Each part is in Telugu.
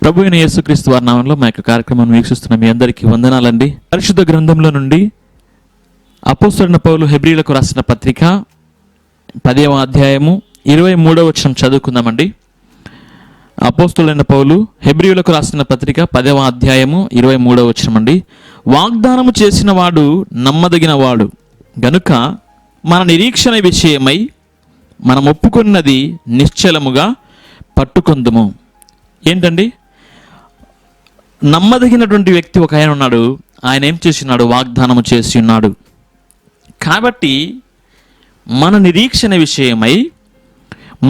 ప్రభు అయిన యేసుక్రీస్తు వారి నామంలో మా యొక్క కార్యక్రమాన్ని వీక్షిస్తున్న మీ అందరికీ వందనాలండి. పరిశుద్ధ గ్రంథంలో నుండి అపోస్తలుడైన పౌలు హెబ్రీయులకు రాసిన పత్రిక 10వ అధ్యాయము 23వ వచనం చదువుకుందామండి. అపోస్తలుడైన పౌలు హెబ్రీయులకు రాసిన పత్రిక 10వ అధ్యాయము 23వ వచనం అండి. వాగ్దానము చేసిన వాడు నమ్మదగిన వాడు గనుక మన నిరీక్షణ విషయమై మనం ఒప్పుకున్నది నిశ్చలముగా పట్టుకొందుము. ఏంటండి? నమ్మదగినటువంటి వ్యక్తి ఒక ఆయన ఉన్నాడు. ఆయన ఏం చేస్తున్నాడు? వాగ్దానము చేసి ఉన్నాడు. కాబట్టి మన నిరీక్షణ విషయమై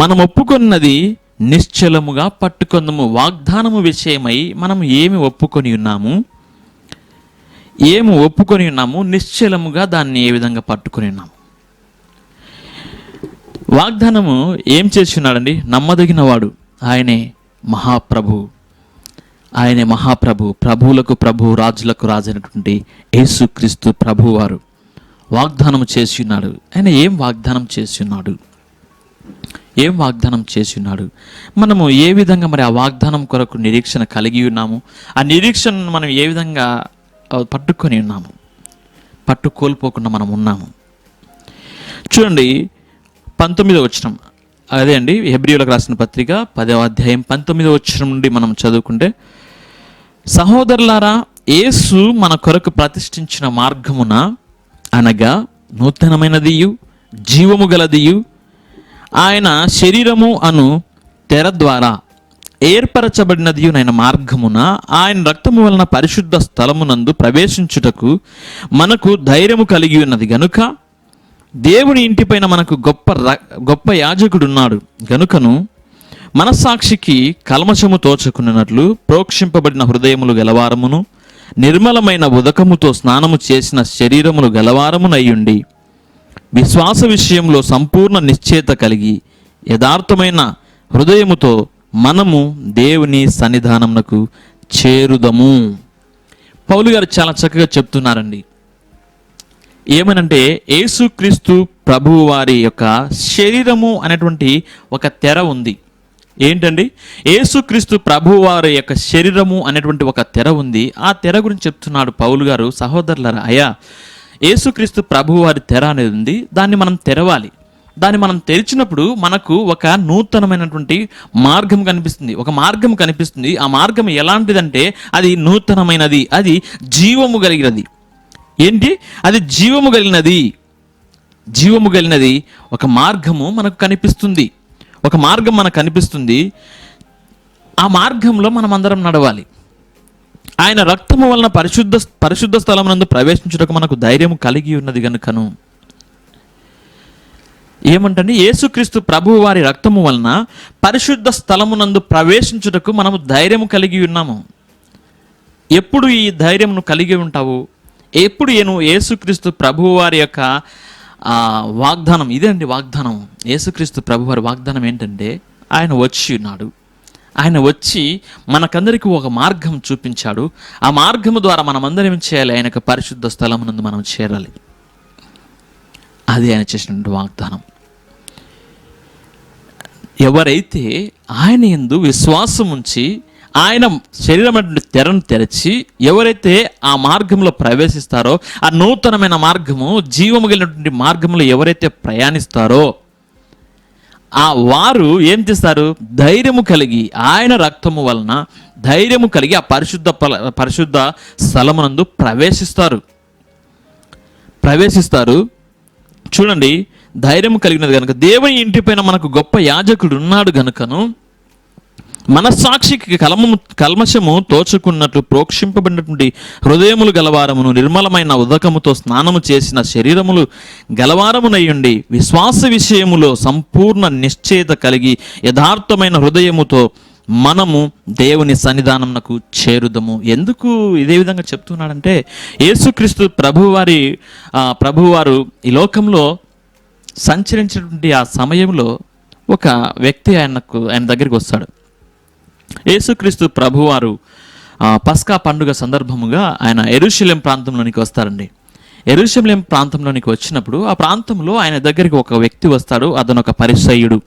మనం ఒప్పుకున్నది నిశ్చలముగా పట్టుకొందుము. వాగ్దానము విషయమై మనం ఏమి ఒప్పుకొని ఉన్నాము, నిశ్చలముగా దాన్ని ఏ విధంగా పట్టుకొని ఉన్నాము. వాగ్దానము ఏం చేసి ఉన్నాడండి? నమ్మదగిన వాడు ఆయనే మహాప్రభు. ఆయనే మహాప్రభు, ప్రభువులకు ప్రభు, రాజులకు రాజు అయినటువంటి యేసుక్రీస్తు ప్రభువారు వాగ్దానం చేసి ఉన్నాడు. ఆయన ఏం వాగ్దానం చేసి ఉన్నాడు? మనము ఏ విధంగా మరి ఆ వాగ్దానం కొరకు నిరీక్షణ కలిగి ఉన్నాము? ఆ నిరీక్షణను మనం ఏ విధంగా పట్టుకొని ఉన్నాము? పట్టుకోల్పోకుండా మనం ఉన్నాము. చూడండి 19వ వచనం, అదే అండి హెబ్రీయులకు రాసిన పత్రిక 10వ అధ్యాయం 19వ వచనం నుండి మనం చదువుకుంటే, సహోదరులారా, యేసు మన కొరకు ప్రతిష్ఠించిన మార్గమున అనగా నూతనమైనదియు జీవము గలదియు ఆయన శరీరము అను తెర ద్వారా ఏర్పరచబడినదియునైన మార్గమున ఆయన రక్తము వలన పరిశుద్ధ స్థలమునందు ప్రవేశించుటకు మనకు ధైర్యము కలిగి ఉన్నది గనుక దేవుని ఇంటిపైన మనకు గొప్ప యాజకుడు ఉన్నాడు గనుకను మనస్సాక్షికి కల్మషము తోచకున్నట్లు ప్రోక్షింపబడిన హృదయములు గలవారమును నిర్మలమైన ఉదకముతో స్నానము చేసిన శరీరములు గలవారమునయ్యుండి విశ్వాస విషయంలో సంపూర్ణ నిశ్చయత కలిగి యథార్థమైన హృదయముతో మనము దేవుని సన్నిధానమునకు చేరుదము. పౌలు గారు చాలా చక్కగా చెప్తున్నారండి. ఏమనంటే యేసుక్రీస్తు ప్రభువు వారి యొక్క శరీరము అనేటువంటి ఒక తెర ఉంది. ఏంటండి? యేసుక్రీస్తు ప్రభువు వారి యొక్క శరీరము అనేటువంటి ఒక తెర ఉంది. ఆ తెర గురించి చెప్తున్నాడు పౌలు గారు. సహోదరులారా, అయ్యా, యేసుక్రీస్తు ప్రభువు వారి తెర అనేది ఉంది. దాన్ని మనం తెరవాలి. దాన్ని మనం తెరిచినప్పుడు మనకు ఒక నూతనమైనటువంటి మార్గం కనిపిస్తుంది, ఒక మార్గం కనిపిస్తుంది. ఆ మార్గం ఎలాంటిదంటే అది నూతనమైనది, అది జీవము కలిగినది. ఏంటి? అది జీవము కలిగినది. ఒక మార్గము మనకు కనిపిస్తుంది. ఆ మార్గంలో మనం అందరం నడవాలి. ఆయన రక్తము వలన పరిశుద్ధ స్థలమునందు ప్రవేశించుటకు మనకు ధైర్యం కలిగి ఉన్నది గనుకను. ఏమంటండి? యేసుక్రీస్తు ప్రభువు వారి రక్తము వలన పరిశుద్ధ స్థలమునందు ప్రవేశించుటకు మనము ధైర్యం కలిగి ఉన్నాము. ఎప్పుడు ఈ ధైర్యంను కలిగి ఉంటావు? ఎప్పుడు యేసుక్రీస్తు ప్రభువు వారి యొక్క వాగ్దానం ఇదే అండి. వాగ్దానం యేసుక్రీస్తు ప్రభు వారి వాగ్దానం ఏంటంటే ఆయన వచ్చి మనకందరికీ ఒక మార్గం చూపించాడు. ఆ మార్గము ద్వారా మనమందరం ఏం చేయాలి? ఆయన యొక్క పరిశుద్ధ స్థలమునందు మనం చేరాలి. అది ఆయన చేసినటువంటి వాగ్దానం. ఎవరైతే ఆయన యందు విశ్వాసం ఉంచి ఆయన శరీరం తెరను తెరచి ఎవరైతే ఆ మార్గంలో ప్రవేశిస్తారో, ఆ నూతనమైన మార్గము, జీవము కలిగినటువంటి మార్గంలో ఎవరైతే ప్రయాణిస్తారో ఆ వారు ఏం చేస్తారు? ధైర్యము కలిగి, ఆయన రక్తము వలన ధైర్యము కలిగి ఆ పరిశుద్ధ స్థలమునందు ప్రవేశిస్తారు. చూడండి, ధైర్యము కలిగినది కనుక దేవుని ఇంటిపైన మనకు గొప్ప యాజకుడు ఉన్నాడు గనుకను మనస్సాక్షికి కల్మషము తోచుకున్నట్లు ప్రోక్షింపబడినటువంటి హృదయములు గలవారమును నిర్మలమైన ఉదకముతో స్నానము చేసిన శరీరములు గలవారమునయ్యుండి విశ్వాస విషయములో సంపూర్ణ నిశ్చయత కలిగి యథార్థమైన హృదయముతో మనము దేవుని సన్నిధానమునకు చేరుదము. ఎందుకు ఇదే విధంగా చెప్తున్నాడంటే, యేసుక్రీస్తు ప్రభువారు ఈ లోకంలో సంచరించినటువంటి ఆ సమయంలో ఒక వ్యక్తి ఆయన దగ్గరికి వస్తాడు. యేసుక్రీస్తు ప్రభువారు పస్కా పండుగ సందర్భముగా ఆయన యెరూషలేం ప్రాంతంలోనికి వస్తారండి. యెరూషలేం ప్రాంతంలోనికి వచ్చినప్పుడు ఆ ప్రాంతంలో ఆయన దగ్గరికి ఒక వ్యక్తి వస్తాడు. అతను ఒక పరిసయ్యుడు.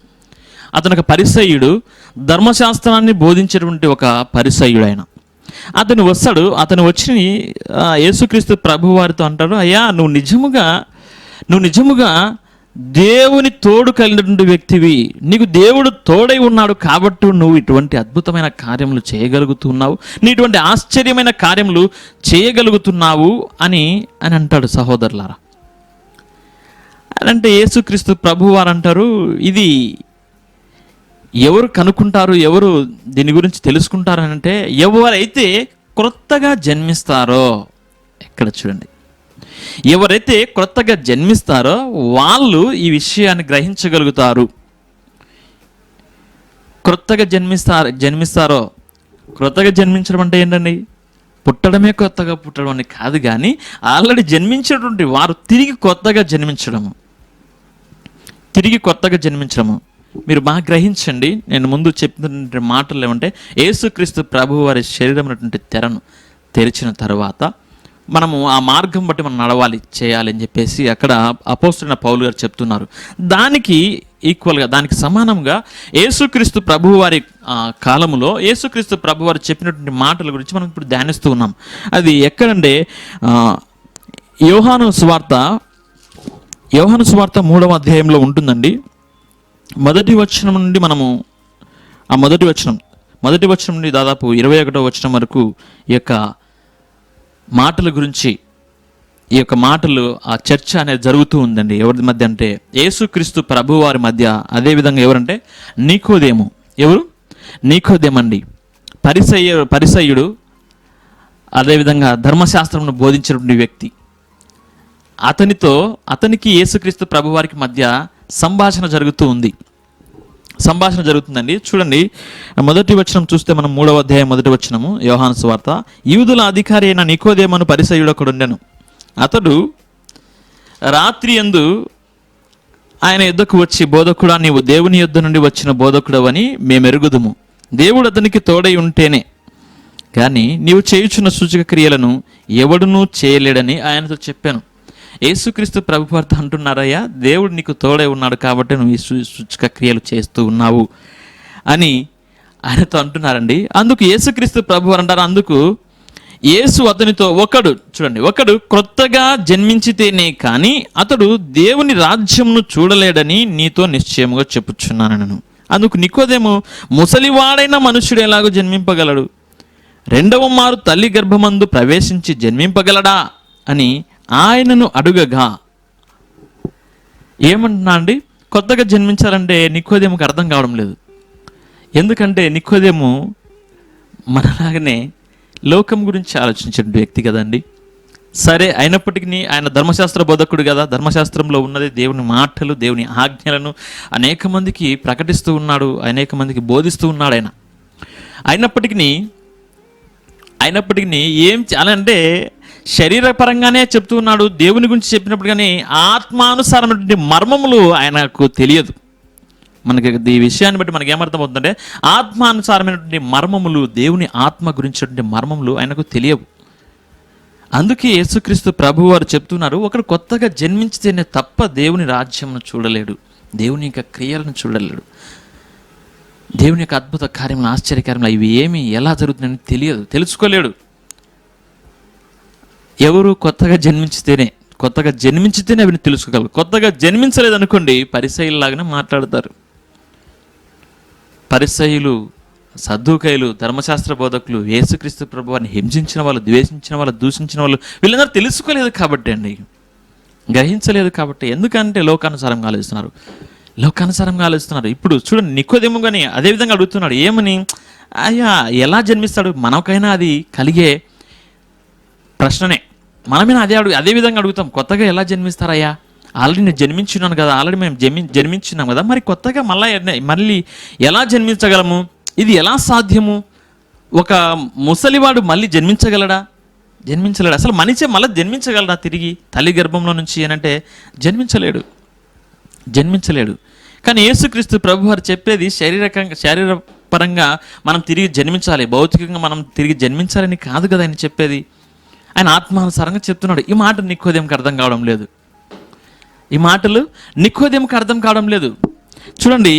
అతను ఒక పరిసయ్యుడు, ధర్మశాస్త్రాన్ని బోధించేటువంటి ఒక పరిసయ్యుడు ఆయన. అతను వస్తాడు. అతను వచ్చి యేసుక్రీస్తు ప్రభు వారితో అంటాడు, అయ్యా నువ్వు నిజముగా దేవుని తోడు కలిగినటువంటి వ్యక్తివి, నీకు దేవుడు తోడై ఉన్నాడు కాబట్టి నువ్వు ఇటువంటి అద్భుతమైన కార్యములు చేయగలుగుతున్నావు, నీ ఇటువంటి ఆశ్చర్యమైన కార్యములు చేయగలుగుతున్నావు అని అంటాడు. సహోదరులారా, అంటే యేసుక్రీస్తు ప్రభు వారు అంటారు, ఇది ఎవరు కనుక్కుంటారు, ఎవరు దీని గురించి తెలుసుకుంటారు అని అంటే, ఎవరైతే క్రొత్తగా జన్మిస్తారో, ఎక్కడ చూడండి, ఎవరైతే క్రొత్తగా జన్మిస్తారో వాళ్ళు ఈ విషయాన్ని గ్రహించగలుగుతారు. క్రొత్తగా జన్మిస్తారో, క్రొత్తగా జన్మించడం అంటే ఏంటండి? పుట్టడమే కొత్తగా పుట్టడం అని కాదు, కానీ ఆల్రెడీ జన్మించినటువంటి వారు తిరిగి కొత్తగా జన్మించడము. మీరు బాగా గ్రహించండి. నేను ముందు చెప్పినటువంటి మాటలు ఏమంటే, యేసుక్రీస్తు ప్రభు వారి శరీరం అనేటువంటి తెరను తెరిచిన తర్వాత మనము ఆ మార్గం బట్టి మనం నడవాలి, చేయాలి అని చెప్పేసి అక్కడ అపోస్తలుడైన పౌలు గారు చెప్తున్నారు. దానికి ఈక్వల్గా, దానికి సమానంగా యేసుక్రీస్తు ప్రభు వారి కాలములో యేసుక్రీస్తు ప్రభు వారు చెప్పినటువంటి మాటల గురించి మనం ఇప్పుడు ధ్యానిస్తూ ఉన్నాం. అది ఎక్కడంటే యోహాను సువార్త 3వ అధ్యాయంలో ఉంటుందండి. మొదటి వచనం నుండి మనము ఆ మొదటి వచనం నుండి దాదాపు 21వ వచనం వరకు ఈ యొక్క మాటల గురించి, ఈ యొక్క మాటలు, ఆ చర్చ అనేది జరుగుతూ ఉందండి. ఎవరి మధ్య అంటే యేసుక్రీస్తు ప్రభు వారి మధ్య. అదేవిధంగా ఎవరంటే నీకోదేము. ఎవరు? నీకోదేమండి, పరిసయ్యుడు, అదేవిధంగా ధర్మశాస్త్రంను బోధించినటువంటి వ్యక్తి. అతనికి యేసుక్రీస్తు ప్రభు వారికి మధ్య సంభాషణ జరుగుతుందండి. చూడండి, మొదటి వచనం చూస్తే మనం 3వ అధ్యాయం మొదటి వచనము, యోహాను సువార్త. యూదుల అధికారి అయిన నికోదేమను పరిసయ్యుడు ఒకడు ఉండెను. అతడు రాత్రి యందు ఆయన యుద్ధకు వచ్చి, బోధకుడా, నీవు దేవుని యుద్ధ నుండి వచ్చిన బోధకుడవని మేము ఎరుగుదుము. దేవుడు అతనికి తోడై ఉంటేనే కానీ నీవు చేయుచున్న సూచక క్రియలను ఎవడునూ చేయలేడని ఆయనతో చెప్పాను. యేసుక్రీస్తు ప్రభువార్త అంటున్నారయ్యా, దేవుడు నీకు తోడై ఉన్నాడు కాబట్టి నువ్వు ఈ సూచక క్రియలు చేస్తూ ఉన్నావు అని ఆయనతో అంటున్నారండి. అందుకు యేసుక్రీస్తు ప్రభువారు అంటారు, అందుకు యేసు అతనితో, ఒకడు క్రొత్తగా జన్మించితేనే కానీ అతడు దేవుని రాజ్యంను చూడలేడని నీతో నిశ్చయముగా చెప్పుచున్నాను నేను. అందుకు నికోదేము, ముసలివాడైన మనుష్యుడు ఎలాగో జన్మింపగలడు? రెండవ మారు తల్లి గర్భమందు ప్రవేశించి జన్మింపగలడా అని ఆయనను అడుగగా, ఏమంటున్నా అండి, కొత్తగా జన్మించాలంటే నికోదేముకు అర్థం కావడం లేదు. ఎందుకంటే నికోదేము మనలాగనే లోకం గురించి ఆలోచించిన వ్యక్తి కదండి. సరే, అయినప్పటికీ ఆయన ధర్మశాస్త్ర బోధకుడు కదా, ధర్మశాస్త్రంలో ఉన్నది దేవుని మాటలు, దేవుని ఆజ్ఞలను అనేక మందికి ప్రకటిస్తూ ఉన్నాడు, అనేక మందికి బోధిస్తూ ఉన్నాడు ఆయన. అయినప్పటికీ ఏం చేయాలంటే శరీరపరంగానే చెప్తూ ఉన్నాడు. దేవుని గురించి చెప్పినప్పుడు కానీ ఆత్మానుసారమైనటువంటి మర్మములు ఆయనకు తెలియదు. మనకి ఈ విషయాన్ని బట్టి మనకి ఏమర్థమవుతుందంటే, ఆత్మానుసారమైనటువంటి మర్మములు, దేవుని ఆత్మ గురించినటువంటి మర్మములు ఆయనకు తెలియవు. అందుకే యేసుక్రీస్తు ప్రభు వారు చెప్తున్నారు, ఒకడు కొత్తగా జన్మించితేనే తప్ప దేవుని రాజ్యంను చూడలేడు, దేవుని యొక్క క్రియలను చూడలేడు, దేవుని యొక్క అద్భుత కార్యములు, ఆశ్చర్యకార్యములు ఇవి ఏమి ఎలా జరుగుతుందని తెలుసుకోలేడు. ఎవరు కొత్తగా జన్మించితేనే అవి తెలుసుకోగలరు. కొత్తగా జన్మించలేదనుకోండి, పరిసయ్యుల్లాగానే మాట్లాడతారు. పరిసయ్యులు, సద్దూకయ్యులు, ధర్మశాస్త్ర బోధకులు, యేసుక్రీస్తు ప్రభువారిని హింసించిన వాళ్ళు, ద్వేషించిన వాళ్ళు, దూషించిన వాళ్ళు, వీళ్ళందరూ తెలుసుకోలేదు కాబట్టి అండి, గ్రహించలేదు కాబట్టి. ఎందుకంటే లోకానుసారంగా ఆలోచిస్తున్నారు. ఇప్పుడు చూడండి, నికోదేము కానీ అదేవిధంగా అడుగుతున్నాడు, ఏమని? అయ్యా, ఎలా జన్మిస్తాడు? మనకైనా అది కలిగే ప్రశ్ననే. మనమైనా అదే విధంగా అడుగుతాం, కొత్తగా ఎలా జన్మిస్తారయ్యా? ఆల్రెడీ నేను జన్మించున్నాను కదా, ఆల్రెడీ మేము జన్మించున్నాం కదా, మరి కొత్తగా మళ్ళీ ఎలా జన్మించగలము? ఇది ఎలా సాధ్యము? ఒక ముసలివాడు మళ్ళీ జన్మించగలడా? జన్మించలేడు. అసలు మనిషి మళ్ళీ జన్మించగలడా తిరిగి తల్లి గర్భంలో నుంచి అంటే జన్మించలేడు. కానీ యేసుక్రీస్తు ప్రభువారు చెప్పేది శరీరపరంగా మనం తిరిగి జన్మించాలి, భౌతికంగా మనం తిరిగి జన్మించాలని కాదు కదా ఆయన చెప్పేది. ఆయన ఆత్మానుసారంగా చెప్తున్నాడు. ఈ మాట నికోదేముకు అర్థం కావడం లేదు. చూడండి,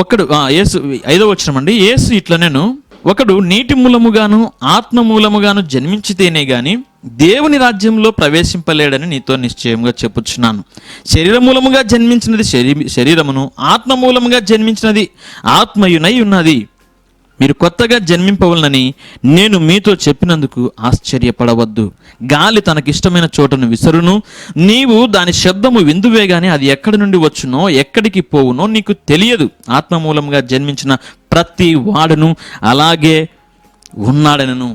ఒకడు యేసు 5వ వచనం అండి. యేసు ఇట్లా నేను ఒకడు నీటి మూలముగాను ఆత్మ మూలముగాను జన్మించితేనే గాని దేవుని రాజ్యంలో ప్రవేశింపలేడని నీతో నిశ్చయంగా చెప్పుచున్నాను. శరీర మూలముగా జన్మించినది శరీరమును, ఆత్మ మూలముగా జన్మించినది ఆత్మయునై ఉన్నది. మీరు కొత్తగా జన్మింపవలనని నేను మీతో చెప్పినందుకు ఆశ్చర్యపడవద్దు. గాలి తనకిష్టమైన చోటను విసరును, నీవు దాని శబ్దము విందువే గాని అది ఎక్కడి నుండి వచ్చునో ఎక్కడికి పోవునో నీకు తెలియదు. ఆత్మ మూలముగా జన్మించిన ప్రతి వాడును అలాగే ఉన్నాడనను.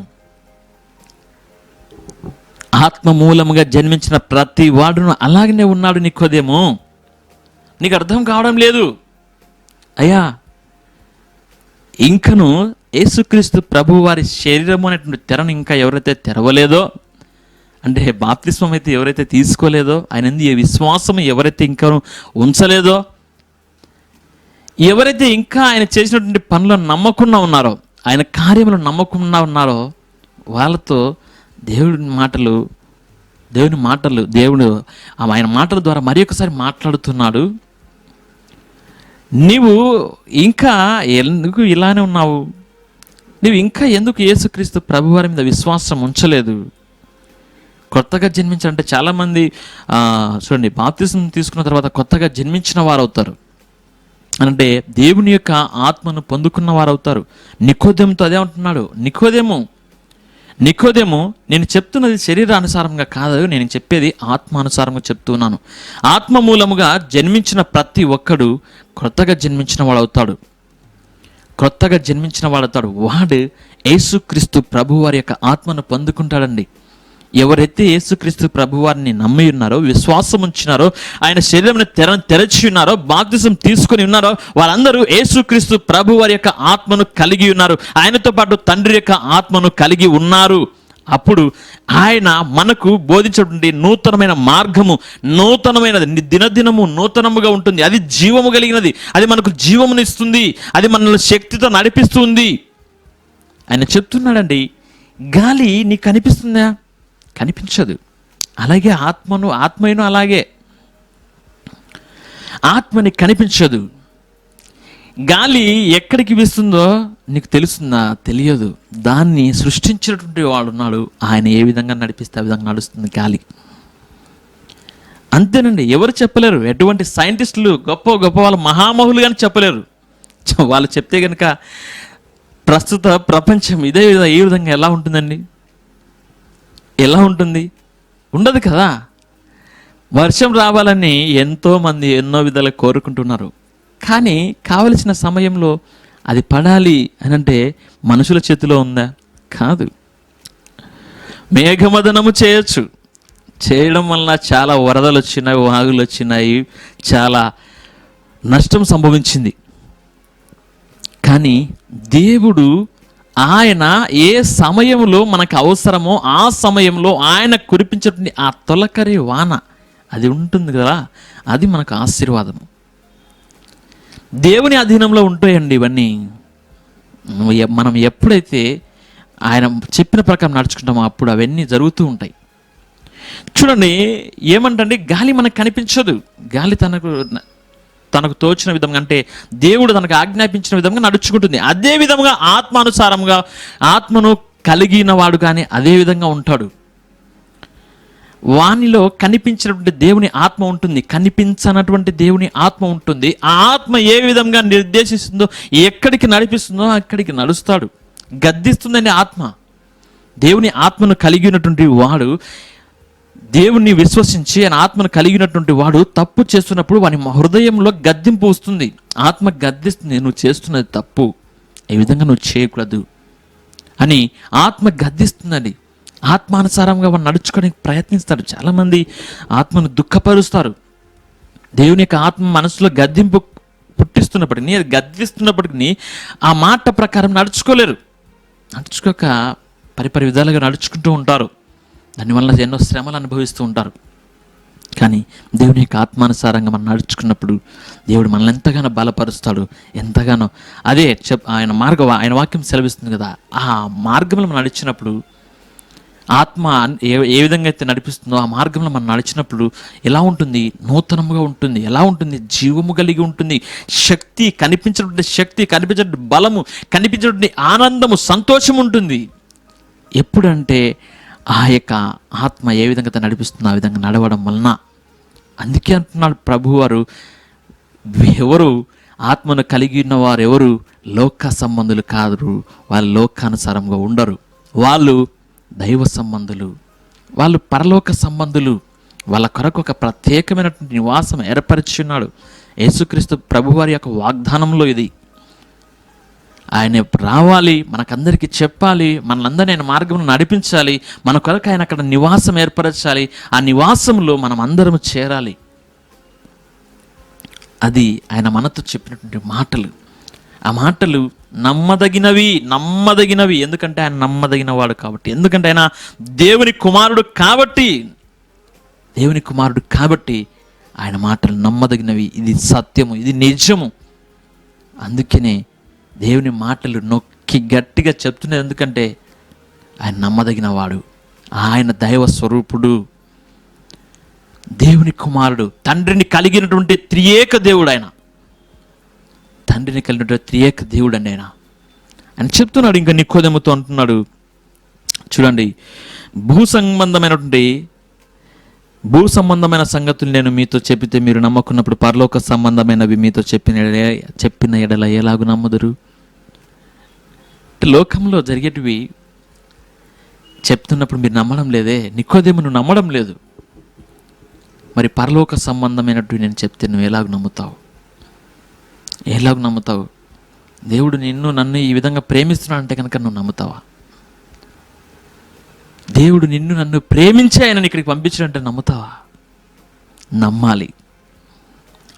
ఆత్మ మూలముగా జన్మించిన ప్రతి వాడును అలాగనే ఉన్నాడు. నికోదేమో, నీకు అర్థం కావడం లేదు అయ్యా. ఇంకను యేసుక్రీస్తు ప్రభు వారి శరీరము అనేటువంటి తెరను ఇంకా ఎవరైతే తెరవలేదో, అంటే బాప్తిస్మం అయితే ఎవరైతే తీసుకోలేదో, ఆయన ఏ విశ్వాసం ఎవరైతే ఇంకా ఉంచలేదో, ఎవరైతే ఇంకా ఆయన చేసినటువంటి పనులను నమ్మకుండా ఉన్నారో, ఆయన కార్యములు నమ్మకుండా ఉన్నారో, వాళ్ళతో దేవుడు ఆయన మాటల ద్వారా మరి ఒకసారి మాట్లాడుతున్నాడు. నీవు ఇంకా ఎందుకు ఇలానే ఉన్నావు? నువ్వు ఇంకా ఎందుకు యేసుక్రీస్తు ప్రభువారి మీద విశ్వాసం ఉంచలేదు? కొత్తగా జన్మించాలంటే చాలామంది చూడండి, బాప్తిసం తీసుకున్న తర్వాత కొత్తగా జన్మించిన వారు అవుతారు, అంటే దేవుని యొక్క ఆత్మను పొందుకున్న వారు అవుతారు. నికోదేముతో అదే అంటున్నాడు. నికోదేము, నేను చెప్తున్నది శరీరానుసారంగా కాదు, నేను చెప్పేది ఆత్మానుసారంగా చెప్తున్నాను. ఆత్మ మూలముగా జన్మించిన ప్రతి ఒక్కడు కొత్తగా జన్మించిన వాడు అవుతాడు. వాడు యేసుక్రీస్తు ప్రభువారి యొక్క ఆత్మను పొందుకుంటాడండి. ఎవరైతే యేసుక్రీస్తు ప్రభువారిని నమ్మి ఉన్నారో, విశ్వాసం ఉంచినారో, ఆయన శరీరం తెరచి ఉన్నారో, బాప్తిసం తీసుకుని ఉన్నారో, వారందరూ యేసుక్రీస్తు ప్రభువారి యొక్క ఆత్మను కలిగి ఉన్నారు. ఆయనతో పాటు తండ్రి యొక్క ఆత్మను కలిగి ఉన్నారు. అప్పుడు ఆయన మనకు బోధించేటువంటి నూతనమైన మార్గము, నూతనమైనది, దినదినము నూతనముగా ఉంటుంది. అది జీవము కలిగినది, అది మనకు జీవమునిస్తుంది, అది మనల్ని శక్తితో నడిపిస్తుంది. ఆయన చెప్తున్నాడండి, గాలి నీకు కనిపిస్తుందా? కనిపించదు. అలాగే ఆత్మను అలాగే ఆత్మని కనిపించదు. గాలి ఎక్కడికి వీస్తుందో నీకు తెలుస్తుందా? తెలియదు. దాన్ని సృష్టించినటువంటి వాడు ఉన్నాడు, ఆయన ఏ విధంగా నడిపిస్తే ఆ విధంగా నడుస్తుంది గాలి. అంతేనండి, ఎవరు చెప్పలేరు. ఎటువంటి సైంటిస్టులు గొప్ప వాళ్ళ మహామహులు కానీ చెప్పలేరు. వాళ్ళు చెప్తే కనుక ప్రస్తుత ప్రపంచం ఈ విధంగా ఎలా ఉంటుందండి? ఎలా ఉంటుంది? ఉండదు కదా. వర్షం రావాలని ఎంతోమంది ఎన్నో విధాలు కోరుకుంటున్నారు, కానీ కావలసిన సమయంలో అది పడాలి అని అంటే మనుషుల చేతిలో ఉందా? కాదు. మేఘమదనము చేయడం వల్ల చాలా వరదలు వచ్చినాయి, వాగులు వచ్చినాయి, చాలా నష్టం సంభవించింది. కానీ దేవుడు ఆయన ఏ సమయంలో మనకు అవసరమో ఆ సమయంలో ఆయన కురిపించేటువంటి ఆ తొలకరి వాన అది ఉంటుంది కదా, అది మనకు ఆశీర్వాదము. దేవుని అధీనంలో ఉంటాయండి ఇవన్నీ. మనం ఎప్పుడైతే ఆయన చెప్పిన ప్రకారం నడుచుకుంటామో అప్పుడు అవన్నీ జరుగుతూ ఉంటాయి. చూడండి, ఏమంటండి, గాలి మనకు కనిపించదు. గాలి తనకు తోచిన విధంగా, అంటే దేవుడు తనకు ఆజ్ఞాపించిన విధంగా నడుచుకుంటుంది. అదే విధంగా ఆత్మానుసారంగా ఆత్మను కలిగిన వాడు కానీ అదే విధంగా ఉంటాడు. వానిలో కనిపించినటువంటి దేవుని ఆత్మ ఉంటుంది, కనిపించనటువంటి దేవుని ఆత్మ ఉంటుంది. ఆ ఆత్మ ఏ విధంగా నిర్దేశిస్తుందో, ఎక్కడికి నడిపిస్తుందో అక్కడికి నడుస్తాడు. గద్దిస్తుందండి ఆత్మ. దేవుని ఆత్మను కలిగినటువంటి వాడు, దేవుణ్ణి విశ్వసించి ఆయన ఆత్మను కలిగినటువంటి వాడు తప్పు చేస్తున్నప్పుడు వాని హృదయంలో గద్దింపు వస్తుంది. ఆత్మ గద్దిస్తుంది, నువ్వు చేస్తున్నది తప్పు, ఈ విధంగా నువ్వు చేయకూడదు అని ఆత్మ గద్దిస్తుందండి. ఆత్మానుసారంగా వాడు నడుచుకోవడానికి ప్రయత్నిస్తాడు. చాలామంది ఆత్మను దుఃఖపరుస్తారు. దేవుని యొక్క ఆత్మ మనసులో గద్దింపు పుట్టిస్తున్నప్పటికీ, అది గద్దిస్తున్నప్పటికీ ఆ మాట ప్రకారం నడుచుకోక పరిపరి విధాలుగా నడుచుకుంటూ ఉంటారు. దానివల్ల ఎన్నో శ్రమలు అనుభవిస్తూ ఉంటారు. కానీ దేవుని యొక్క ఆత్మానుసారంగా మనం నడుచుకున్నప్పుడు దేవుడు మనల్ని ఎంతగానో బలపరుస్తాడు, ఎంతగానో. అదే ఆయన వాక్యం సెలవిస్తుంది కదా, ఆ మార్గంలో మనం నడిచినప్పుడు ఆత్మ ఏ విధంగా అయితే నడిపిస్తుందో ఆ మార్గంలో మనం నడిచినప్పుడు ఎలా ఉంటుంది? నూతనముగా ఉంటుంది. ఎలా ఉంటుంది? జీవము కలిగి ఉంటుంది. శక్తి, కనిపించినటువంటి శక్తి, కనిపించినటువంటి బలము, కనిపించినటువంటి ఆనందము, సంతోషం ఉంటుంది. ఎప్పుడంటే ఆ యొక్క ఆత్మ ఏ విధంగా అయితే నడిపిస్తుందో ఆ విధంగా నడవడం వలన. అందుకే అంటున్నాడు ప్రభువారు, ఎవరు ఆత్మను కలిగి ఉన్నవారు ఎవరు లోక సంబంధులు కాదు, వాళ్ళు లోకానుసారంగా ఉండరు, వాళ్ళు దైవ సంబంధులు, వాళ్ళు పరలోక సంబంధులు. వాళ్ళ కొరకు ఒక ప్రత్యేకమైనటువంటి నివాసం ఏర్పరిచున్నాడు. యేసుక్రీస్తు ప్రభువారి యొక్క వాగ్దానంలో ఇది. ఆయన రావాలి, మనకందరికీ చెప్పాలి, మనలందరినీ ఆయన మార్గంలో నడిపించాలి, మన కొరకు ఆయన అక్కడ నివాసం ఏర్పరచాలి. ఆ నివాసంలో మనం అందరం చేరాలి. అది ఆయన మనతో చెప్పినటువంటి మాటలు. ఆ మాటలు నమ్మదగినవి. ఎందుకంటే ఆయన నమ్మదగిన వాడు కాబట్టి, ఎందుకంటే ఆయన దేవుని కుమారుడు కాబట్టి ఆయన మాటలు నమ్మదగినవి. ఇది సత్యము, ఇది నిజము. అందుకనే దేవుని మాటలు నొక్కి గట్టిగా చెప్తున్నది. ఎందుకంటే ఆయన నమ్మదగిన వాడు, ఆయన దైవ స్వరూపుడు, దేవుని కుమారుడు, తండ్రిని కలిగినటువంటి త్రియేక దేవుడు. ఆయన తండ్రిని కలిగినటువంటి త్రియేక దేవుడు అండి ఆయన చెప్తున్నాడు. ఇంకా నికోదేముతో అంటున్నాడు, చూడండి, భూ సంబంధమైన సంగతులు నేను మీతో చెప్పితే మీరు నమ్మకున్నప్పుడు పరలోక సంబంధమైనవి మీతో చెప్పిన ఎడల ఎలాగూ నమ్ముదురు? లోకంలో జరిగేటివి చెప్తున్నప్పుడు మీరు నమ్మడం లేదే. నికోదేము, నువ్వు నమ్మడం లేదు. మరి పరలోక సంబంధమైనట్టు నేను చెప్తే నువ్వు ఎలాగ నమ్ముతావు? దేవుడు నన్ను ఈ విధంగా ప్రేమిస్తున్నాడంటే కనుక నువ్వు నమ్ముతావా? దేవుడు నన్ను ప్రేమించి ఆయన ఇక్కడికి పంపించాడంటే నమ్ముతావా? నమ్మాలి.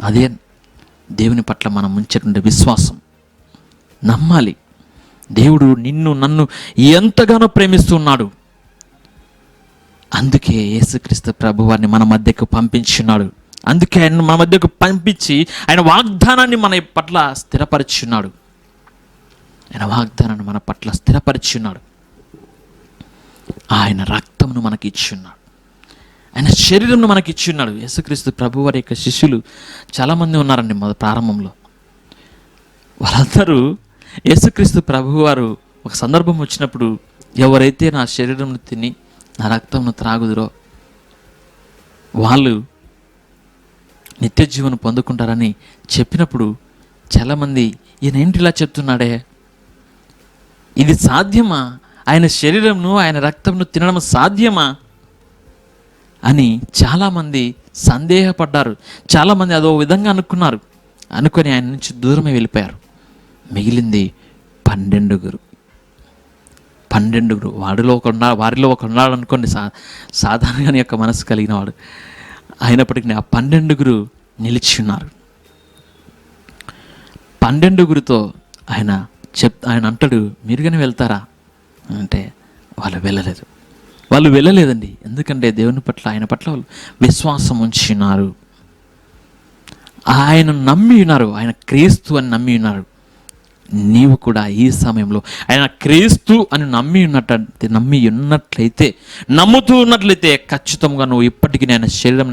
అదే దేవుని పట్ల మనం ఉంచేటువంటి విశ్వాసం. నమ్మాలి. దేవుడు నన్ను ఎంతగానో ప్రేమిస్తున్నాడు. అందుకే యేసుక్రీస్తు ప్రభువారిని మన మధ్యకు పంపించున్నాడు. అందుకే ఆయన మన మధ్యకు పంపించి ఆయన వాగ్దానాన్ని మన పట్ల స్థిరపరిచున్నాడు. ఆయన రక్తమును మనకి ఇచ్చున్నాడు. ఆయన శరీరంను మనకి ఇచ్చున్నాడు. యేసుక్రీస్తు ప్రభువారి యొక్క శిష్యులు చాలామంది ఉన్నారండి. ప్రారంభంలో వాళ్ళందరూ యేసుక్రీస్తు ప్రభువారు ఒక సందర్భం వచ్చినప్పుడు, ఎవరైతే నా శరీరంను తిని నా రక్తంను త్రాగుదురో వాళ్ళు నిత్య జీవనం పొందుకుంటారని చెప్పినప్పుడు చాలామంది, ఈయన ఏంటి ఇలా చెప్తున్నాడే, ఇది సాధ్యమా? ఆయన శరీరంను ఆయన రక్తంను తినడం సాధ్యమా అని చాలామంది సందేహపడ్డారు. చాలామంది అదో విధంగా అనుకొని ఆయన నుంచి దూరమే వెళ్ళిపోయారు. మిగిలింది 12. వారిలో ఒక ఉన్నాడు అనుకోండి, సాధారణంగా యొక్క మనసు కలిగిన వాడు. అయినప్పటికీ ఆ 12 నిలిచి ఉన్నారు. 12తో ఆయన అంటాడు, మీరు కానీ వెళ్తారా అంటే వాళ్ళు వెళ్ళలేదండి. ఎందుకంటే దేవుని పట్ల, ఆయన పట్ల వాళ్ళు విశ్వాసం ఉంచినారు. ఆయన నమ్మి ఉన్నారు. ఆయన క్రీస్తు అని నమ్మి ఉన్నారు. నీవు కూడా ఈ సమయంలో ఆయన క్రీస్తు అని నమ్ముతూ ఉన్నట్లయితే ఖచ్చితంగా నువ్వు ఇప్పటికీ ఆయన శరీరం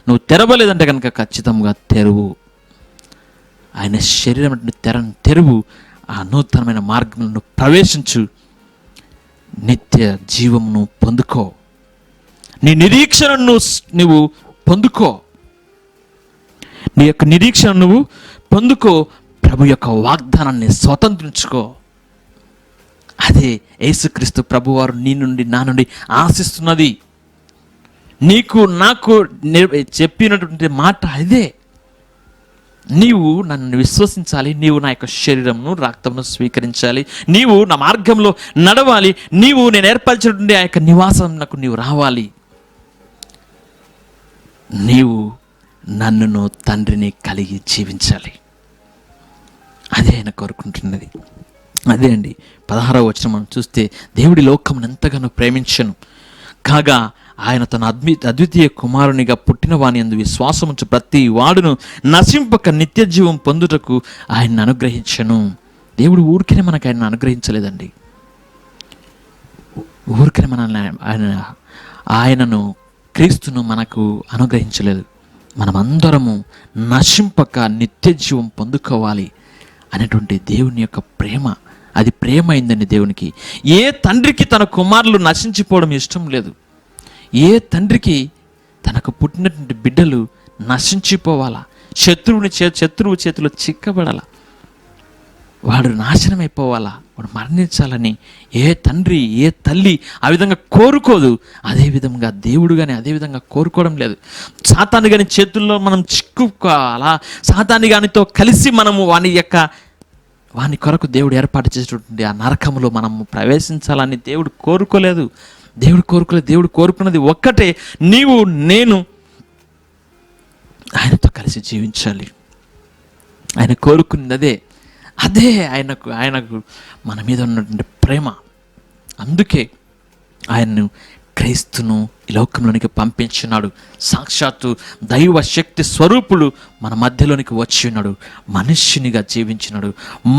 నువ్వు తెరవలేదంటే కనుక ఖచ్చితంగా తెరువు. ఆయన శరీరం తెరువు. ఆ నూతనమైన మార్గంలో ప్రవేశించు. నిత్య జీవమును పొందుకో. నీ నిరీక్షణను నువ్వు పొందుకో. నీ యొక్క నిరీక్షణ నువ్వు పొందుకో. ప్రభు యొక్క వాగ్దానాన్ని స్వతంత్రించుకో. అదే యేసుక్రీస్తు ప్రభువారు నా నుండి ఆశిస్తున్నది. నీకు నాకు చెప్పినటువంటి మాట అదే. నీవు నన్ను విశ్వసించాలి. నీవు నా యొక్క శరీరంను, రక్తమును స్వీకరించాలి. నీవు నా మార్గంలో నడవాలి. నీవు నేను ఏర్పరిచినటువంటి ఆ యొక్క నివాసంకు నీవు రావాలి. నీవు నన్నును తండ్రిని కలిగి జీవించాలి. అదే ఆయన కోరుకుంటున్నది. అదే అండి 16వ వచనం మనం చూస్తే, దేవుడి లోకమును ఎంతగానో ప్రేమించెను కాగా ఆయన తన అద్వితీయ కుమారునిగా పుట్టిన వాని యందు విశ్వాసముంచు ప్రతి వాడును నశింపక నిత్య జీవం పొందుటకు ఆయన్ని అనుగ్రహించెను. దేవుడు ఊరికే మనకు ఆయన అనుగ్రహించలేదండి. ఊరికనే మనల్ని ఆయనను క్రీస్తును మనకు అనుగ్రహించలేదు. మనమందరము నశింపక నిత్య జీవం పొందుకోవాలి అనేటువంటి దేవుని యొక్క ప్రేమ, అది ప్రేమ అయిందండి దేవునికి. ఏ తండ్రికి తన కుమారులు నశించిపోవడం ఇష్టం లేదు. ఏ తండ్రికి తనకు పుట్టినటువంటి బిడ్డలు నశించిపోవాలా, శత్రువు చేతిలో చిక్కబడాలా, వాడు నాశనం అయిపోవాలా, వాడు మరణించాలని ఏ తండ్రి ఏ తల్లి ఆ విధంగా కోరుకోదు. అదేవిధంగా దేవుడు కానీ అదేవిధంగా కోరుకోవడం లేదు. సాతాను కానీ చేతుల్లో మనం చిక్కుకోవాలా, సాతాను గానితో కలిసి మనము వాని కొరకు దేవుడు ఏర్పాటు చేసేటువంటి ఆ నరకములో మనము ప్రవేశించాలని దేవుడు కోరుకోలేదు. దేవుడు కోరుకున్నది ఒక్కటే, నీవు నేను ఆయనతో కలిసి జీవించాలి. ఆయన కోరుకున్నది అదే ఆయనకు మన మీద ఉన్నటువంటి ప్రేమ. అందుకే ఆయన్ను క్రీస్తును ఈ లోకంలోనికి పంపించున్నాడు. సాక్షాత్తు దైవ శక్తి స్వరూపుడు మన మధ్యలోనికి వచ్చి ఉన్నాడు, మనుష్యునిగా జీవించినాడు,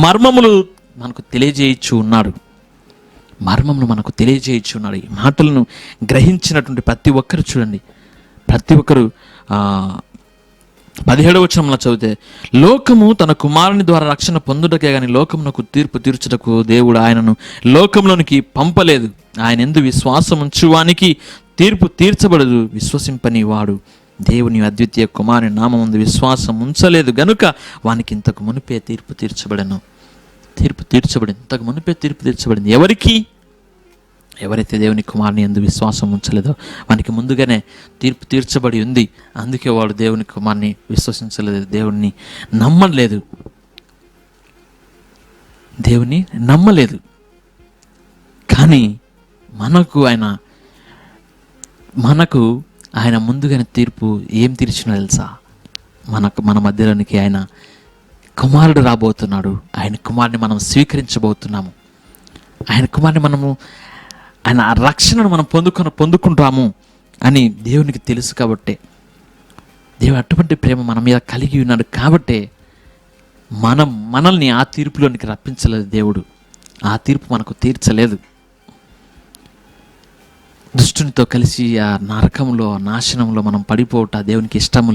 మర్మములు మనకు తెలియజేయచ్చు ఉన్నాడు. ఈ మాటలను గ్రహించినటువంటి ప్రతి ఒక్కరు చూడండి, ప్రతి ఒక్కరు 17వ వచనంలో చదివితే, లోకము తన కుమారుని ద్వారా రక్షణ పొందుటకే కానీ లోకమునకు తీర్పు తీర్చుటకు దేవుడు ఆయనను లోకంలోనికి పంపలేదు. ఆయన యందు విశ్వాసం ఉంచువానికి తీర్పు తీర్చబడదు. విశ్వసింపని వాడు దేవుని అద్వితీయ కుమారుని నామముందు విశ్వాసం ఉంచలేదు గనుక వానికి ఇంతకు మునిపే తీర్పు తీర్చబడింది. ఇంతకు మునిపే తీర్పు తీర్చబడింది. ఎవరైతే దేవుని కుమారుని యందు విశ్వాసం ఉంచలేదో వానికి ముందుగానే తీర్పు తీర్చబడి ఉంది. అందుకే వాడు దేవుని కుమారుని విశ్వసించలేదు, దేవుణ్ణి నమ్మలేదు. కానీ మనకు ఆయన ముందుగానే తీర్పు ఏం తీర్చినా తెలుసా? మన మధ్యలోనికి ఆయన కుమారుడు రాబోతున్నాడు. ఆయన కుమారుని మనం స్వీకరించబోతున్నాము. ఆయన రక్షణను మనం పొందుకుంటాము అని దేవునికి తెలుసు. కాబట్టి దేవుడు అటువంటి ప్రేమ మన మీద కలిగి ఉన్నాడు. కాబట్టి మనల్ని ఆ తీర్పులోనికి రప్పించలేదు. దేవుడు ఆ తీర్పు మనకు తీర్చలేదు. దుష్టునితో కలిసి ఆ నరకంలో నాశనంలో మనం పడిపోవట దేవునికి ఇష్టము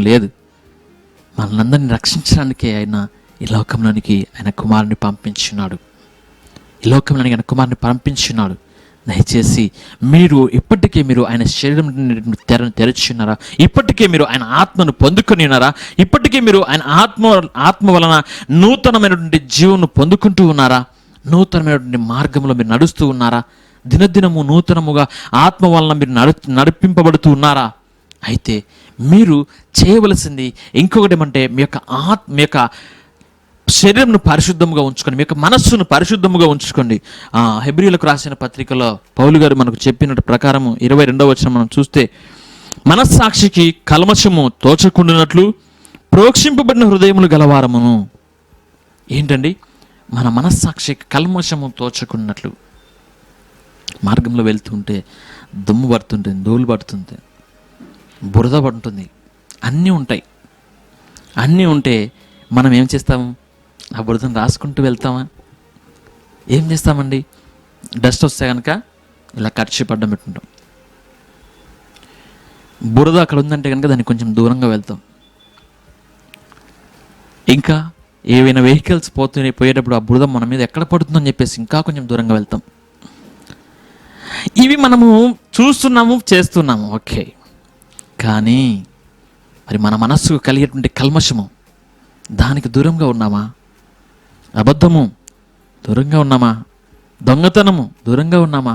లేదు. మనల్ని రక్షించడానికే ఆయన ఈ లోకంలోనికి ఆయన కుమారుని పంపించున్నాడు. దయచేసి ఇప్పటికే మీరు ఆయన శరీరం తెరచి ఉన్నారా? ఇప్పటికే మీరు ఆయన ఆత్మను పొందుకొని ఉన్నారా? ఇప్పటికే మీరు ఆయన ఆత్మ వలన నూతనమైనటువంటి జీవను పొందుకుంటూ ఉన్నారా? నూతనమైనటువంటి మార్గంలో మీరు నడుస్తూ ఉన్నారా? దినదినము నూతనముగా ఆత్మ వలన మీరు నడిపింపబడుతూ ఉన్నారా? అయితే మీరు చేయవలసింది ఇంకొకటి ఏమంటే, మీ యొక్క శరీరంను పరిశుద్ధముగా ఉంచుకోండి, మీ యొక్క మనస్సును పరిశుద్ధముగా ఉంచుకోండి. హెబ్రీయులకు రాసిన పత్రికలో పౌలు గారు మనకు చెప్పిన ప్రకారము 22వ వచనం మనం చూస్తే, మనస్సాక్షికి కల్మషము తోచకుండానట్లు ప్రోక్షింపబడిన హృదయములు గలవారమును. ఏంటండి? మన మనస్సాక్షికి కల్మషము తోచకున్నట్లు. మార్గంలో వెళ్తుంటే దుమ్ము పడుతుంటుంది, ధూళి పడుతుంది, బురద పడుతుంది, అన్నీ ఉంటే మనం ఏం చేస్తాము? ఆ బురదను రాసుకుంటూ వెళ్తామా? ఏం చేస్తామండి? డస్ట్ వస్తే కనుక ఇలా కర్చీ పడ్డం పెట్టుకుంటాం. బురద అక్కడ ఉందంటే కనుక దానికి కొంచెం దూరంగా వెళ్తాం. ఇంకా ఏవైనా వెహికల్స్ పోయేటప్పుడు ఆ బురద మన మీద ఎక్కడ పడుతుందని చెప్పేసి ఇంకా కొంచెం దూరంగా వెళ్తాం. ఇవి మనము చూస్తున్నాము, చేస్తున్నాము, ఓకే. కానీ మరి మన మనస్సుకు కలిగేటువంటి కల్మషము, దానికి దూరంగా ఉన్నామా? అబద్ధము దూరంగా ఉన్నామా? దొంగతనము దూరంగా ఉన్నామా?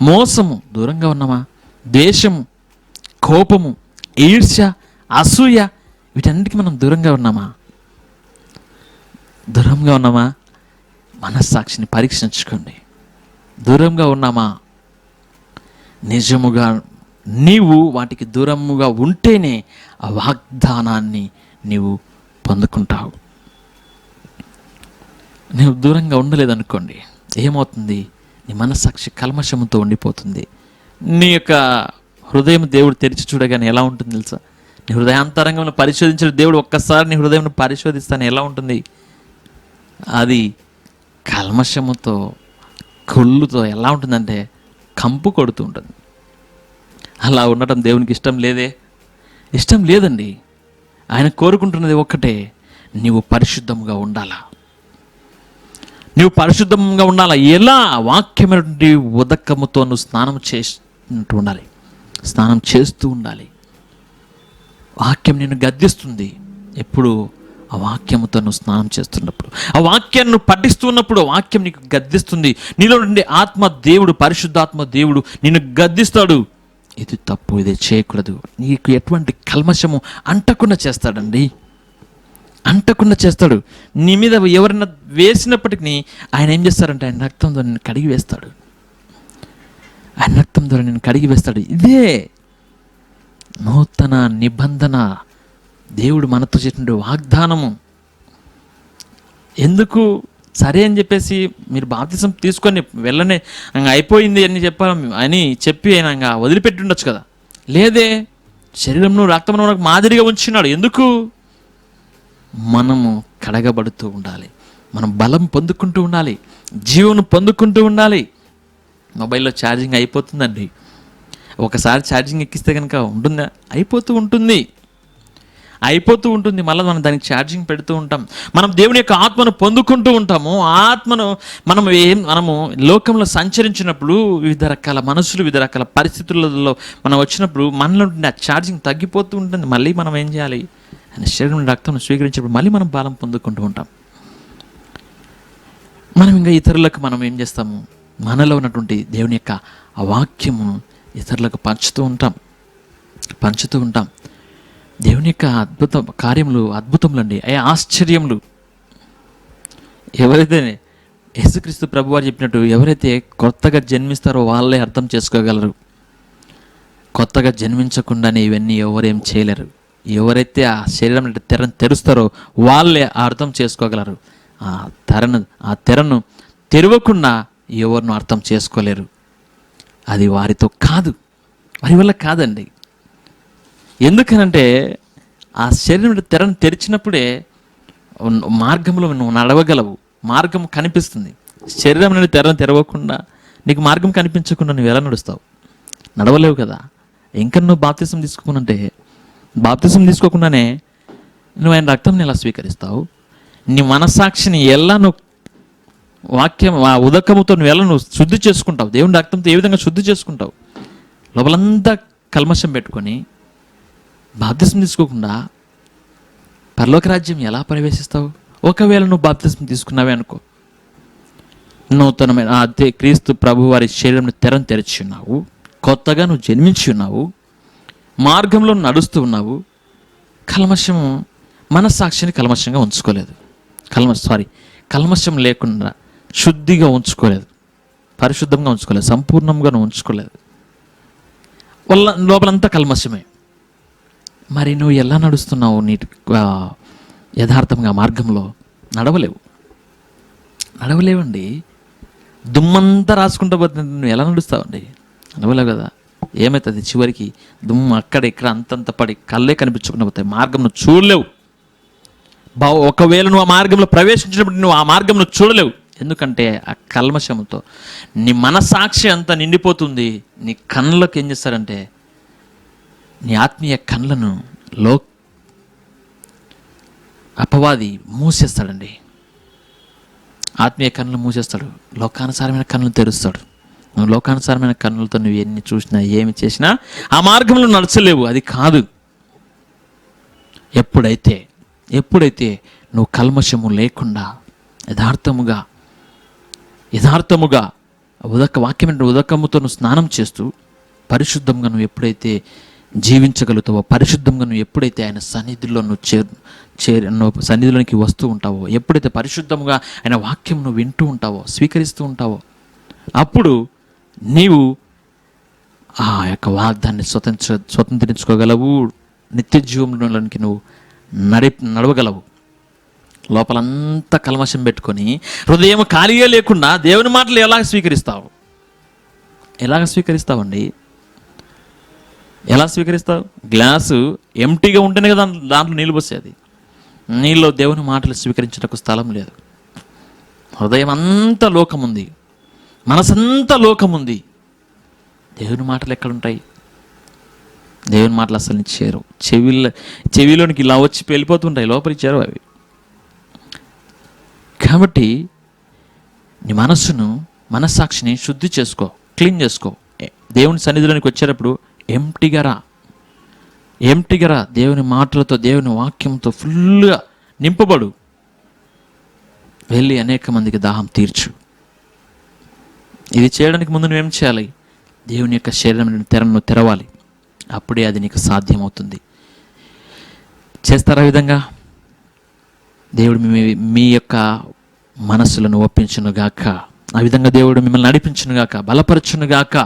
మోసము దూరంగా ఉన్నామా? ద్వేషము, కోపము, ఈర్ష్య, అసూయ, వీటన్నిటికీ మనం దూరంగా ఉన్నామా? మనస్సాక్షిని పరీక్షించుకోండి. దూరంగా ఉన్నామా? నిజముగా నీవు వాటికి దూరముగా ఉంటేనే ఆ వాగ్దానాన్ని నీవు పొందుకుంటావు. నీవు దూరంగా ఉండలేదనుకోండి, ఏమవుతుంది? నీ మనస్సాక్షి కల్మషంతో ఉండిపోతుంది. నీ యొక్క హృదయం దేవుడు తెరిచి చూడగానే ఎలా ఉంటుంది తెలుసా? నీ హృదయాంతరంగంలో పరిశోధించిన దేవుడు ఒక్కసారి నీ హృదయం పరిశోధిస్తానే ఎలా ఉంటుంది? అది కల్మషముతో కొళ్ళుతో ఎలా ఉంటుందంటే కంపు కొడుతూ ఉంటుంది. అలా ఉండటం దేవునికి ఇష్టం లేదే, ఇష్టం లేదండి. ఆయన కోరుకుంటున్నది ఒక్కటే, నీవు పరిశుద్ధంగా ఉండాలా, నీవు పరిశుద్ధంగా ఉండాలా. ఎలా? వాక్యమైనటువంటి ఉదకముతో నువ్వు స్నానం చేసినట్టు ఉండాలి, స్నానం చేస్తూ ఉండాలి. వాక్యం నిన్ను గద్దిస్తుంది ఎప్పుడు? ఆ వాక్యముతో నువ్వు స్నానం చేస్తున్నప్పుడు, ఆ వాక్యాన్ని నువ్వు పఠిస్తున్నప్పుడు వాక్యం నీకు గద్దిస్తుంది. నీలో నుండి ఆత్మ దేవుడు, పరిశుద్ధాత్మ దేవుడు నిన్ను గద్దిస్తాడు. ఇది తప్పు, ఇది చేయకూడదు. నీకు ఎటువంటి కల్మషము అంటకుండా చేస్తాడండి, అంటకుండా చేస్తాడు. నీ మీద ఎవరైనా వేసినప్పటికీ ఆయన ఏం చేస్తారంటే ఆయన రక్తంతో నిన్ను కడిగి వేస్తాడు, ఆయన రక్తంతో నిన్ను కడిగి వేస్తాడు. ఇదే నూతన నిబంధన, దేవుడు మనతో చేసిన వాగ్దానము. ఎందుకు? సరే అని చెప్పేసి మీరు బాప్తిసం తీసుకొని వెళ్ళనే అయిపోయింది అని చెప్పి ఆయన వదిలిపెట్టి ఉండొచ్చు కదా. లేదే, శరీరంను రక్తమును మనకు మాదిరిగా ఉంచున్నాడు. ఎందుకు? మనము కడగబడుతూ ఉండాలి, మనం బలం పొందుకుంటూ ఉండాలి, జీవనం పొందుకుంటూ ఉండాలి. మొబైల్లో ఛార్జింగ్ అయిపోతుందండి, ఒకసారి ఛార్జింగ్ ఎక్కిస్తే కనుక ఉంటుందా? అయిపోతూ ఉంటుంది. మళ్ళీ మనం దానికి ఛార్జింగ్ పెడుతూ ఉంటాం. మనం దేవుని యొక్క ఆత్మను పొందుకుంటూ ఉంటాము. ఆ ఆత్మను మనము లోకంలో సంచరించినప్పుడు వివిధ రకాల మనసులు, వివిధ రకాల పరిస్థితులలో మనం వచ్చినప్పుడు మనలో ఆ ఛార్జింగ్ తగ్గిపోతూ ఉంటుంది. మళ్ళీ మనం ఏం చేయాలి? ఆయన శరీరం రక్తం స్వీకరించినప్పుడు మళ్ళీ మనం బలం పొందుకుంటూ ఉంటాం. మనం ఇంకా ఇతరులకు మనం ఏం చేస్తాము? మనలో ఉన్నటువంటి దేవుని యొక్క ఆ వాక్యము ఇతరులకు పంచుతూ ఉంటాం. దేవుని యొక్క అద్భుతములండి, ఆశ్చర్యములు. ఎవరైతే యేసుక్రీస్తు ప్రభువారు చెప్పినట్టు ఎవరైతే కొత్తగా జన్మిస్తారో వాళ్ళే అర్థం చేసుకోగలరు. కొత్తగా జన్మించకుండానే ఇవన్నీ ఎవరేం చేయలేరు. ఎవరైతే ఆ శరీరం తెరను తెరుస్తారో వాళ్ళే అర్థం చేసుకోగలరు. ఆ తెరను తెరవకుండా ఎవరిని అర్థం చేసుకోలేరు. అది వారితో కాదు, వారి వల్ల కాదండి. ఎందుకనంటే ఆ శరీరం తెరను తెరిచినప్పుడే మార్గంలో నువ్వు నడవగలవు, మార్గం కనిపిస్తుంది. శరీరం నుండి తెరను తెరవకుండా, నీకు మార్గం కనిపించకుండా నువ్వు ఎలా నడుస్తావు? నడవలేవు కదా. ఇంకా నువ్వు బాప్తిసం తీసుకోకుండానే నువ్వు ఆయన రక్తంని ఎలా స్వీకరిస్తావు? నీ మనస్సాక్షిని ఎలా నువ్వు వాక్యం ఆ ఉదకముతో నువ్వు ఎలా నువ్వు శుద్ధి చేసుకుంటావు? దేవుని రక్తంతో ఏ విధంగా శుద్ధి చేసుకుంటావు? లోపలంతా కల్మషం పెట్టుకొని బాప్తిసం తీసుకోకుండా పరలోక రాజ్యం ఎలా ప్రవేశిస్తావు? ఒకవేళ నువ్వు బాప్తిసం తీసుకున్నావే అనుకో, నూతనమైన అదే క్రీస్తు ప్రభు వారి శరీరం తెరను తెరిచి ఉన్నావు, కొత్తగా నువ్వు జన్మించి ఉన్నావు, మార్గంలో నడుస్తూ ఉన్నావు. కల్మషము మనస్సాక్షిని కల్మషంగా ఉంచుకోలేదు, కల్మషం లేకుండా శుద్ధిగా ఉంచుకోలేదు, పరిశుద్ధంగా ఉంచుకోలేదు, సంపూర్ణంగా నువ్వు ఉంచుకోలేదు. లోపలంతా కల్మషమే. మరి నువ్వు ఎలా నడుస్తున్నావు? యథార్థంగా మార్గంలో నడవలేవండి. దుమ్మంతా రాసుకుంటూ పోతే నువ్వు ఎలా నడుస్తావండి? నడవలేవు కదా. ఏమవుతుంది? చివరికి దుమ్ము అక్కడ ఇక్కడ అంతంత పడి కళ్ళే కనిపించకుండా పోతాయి, మార్గం నువ్వు చూడలేవు. ఒకవేళ నువ్వు ఆ మార్గంలో ప్రవేశించినప్పుడు నువ్వు ఆ మార్గం నువ్వు చూడలేవు. ఎందుకంటే ఆ కల్మషముతో నీ మనసాక్షి అంతా నిండిపోతుంది. నీ కళ్ళకు ఏం చేస్తారంటే నీ ఆత్మీయ కళ్ళను అపవాది మూసేస్తాడండి. ఆత్మీయ కన్నులు మూసేస్తాడు, లోకానుసారమైన కన్నులు తెరుస్తాడు. నువ్వు లోకానుసారమైన కన్నులతో నువ్వు ఎన్ని చూసినా ఏమి చేసినా ఆ మార్గంలో నడచలేవు. అది కాదు. ఎప్పుడైతే నువ్వు కల్మషము లేకుండా యథార్థముగా వాక్యమైన ఉదకముతో నువ్వు స్నానం చేస్తూ పరిశుద్ధంగా నువ్వు ఎప్పుడైతే జీవించగలుగుతావో, పరిశుద్ధంగా నువ్వు ఎప్పుడైతే ఆయన సన్నిధిలో నువ్వు సన్నిధిలోనికి వస్తూ ఉంటావో, ఎప్పుడైతే పరిశుద్ధంగా ఆయన వాక్యం నువ్వు వింటూ ఉంటావో, స్వీకరిస్తూ ఉంటావో, అప్పుడు నీవు ఆ యొక్క వాగ్దాన్ని స్వతంత్రించుకోగలవు. నిత్య జీవంలోనికి నువ్వు నడవగలవు. లోపలంతా కల్మషం పెట్టుకొని హృదయం ఖాళీగా లేకుండా దేవుని మాటలు ఎలాగ స్వీకరిస్తావండి? ఎలా స్వీకరిస్తావు? గ్లాసు ఎంటీగా ఉంటేనే కదా దాంట్లో నీళ్ళు పోసేది. నీళ్ళు దేవుని మాటలు స్వీకరించడానికి స్థలం లేదు. హృదయం అంతా లోకం ఉంది. మనసంతా లోకం ఉంది. దేవుని మాటలు ఎక్కడుంటాయి? దేవుని మాటలు అసలు చేరు. చెవిలోనికి ఇలా వచ్చి వెళ్ళిపోతుంటాయి, లోపలికి చేరు అవి. కాబట్టి నీ మనస్సాక్షిని శుద్ధి చేసుకో, క్లీన్ చేసుకో. దేవుని సన్నిధిలోనికి వచ్చేటప్పుడు ఎంప్టీగా రా. దేవుని మాటలతో, దేవుని వాక్యంతో ఫుల్గా నింపబడు. వెళ్ళి అనేక మందికి దాహం తీర్చు. ఇది చేయడానికి ముందు నువ్వేం చేయాలి? దేవుని యొక్క శరీరం తెరను తెరవాలి. అప్పుడే అది నీకు సాధ్యమవుతుంది. చేస్తారా విధంగా? దేవుడు మీ యొక్క మనస్సులను ఒప్పించునుగాక. ఆ విధంగా దేవుడు మిమ్మల్ని నడిపించునుగాక, బలపరచునుగాక.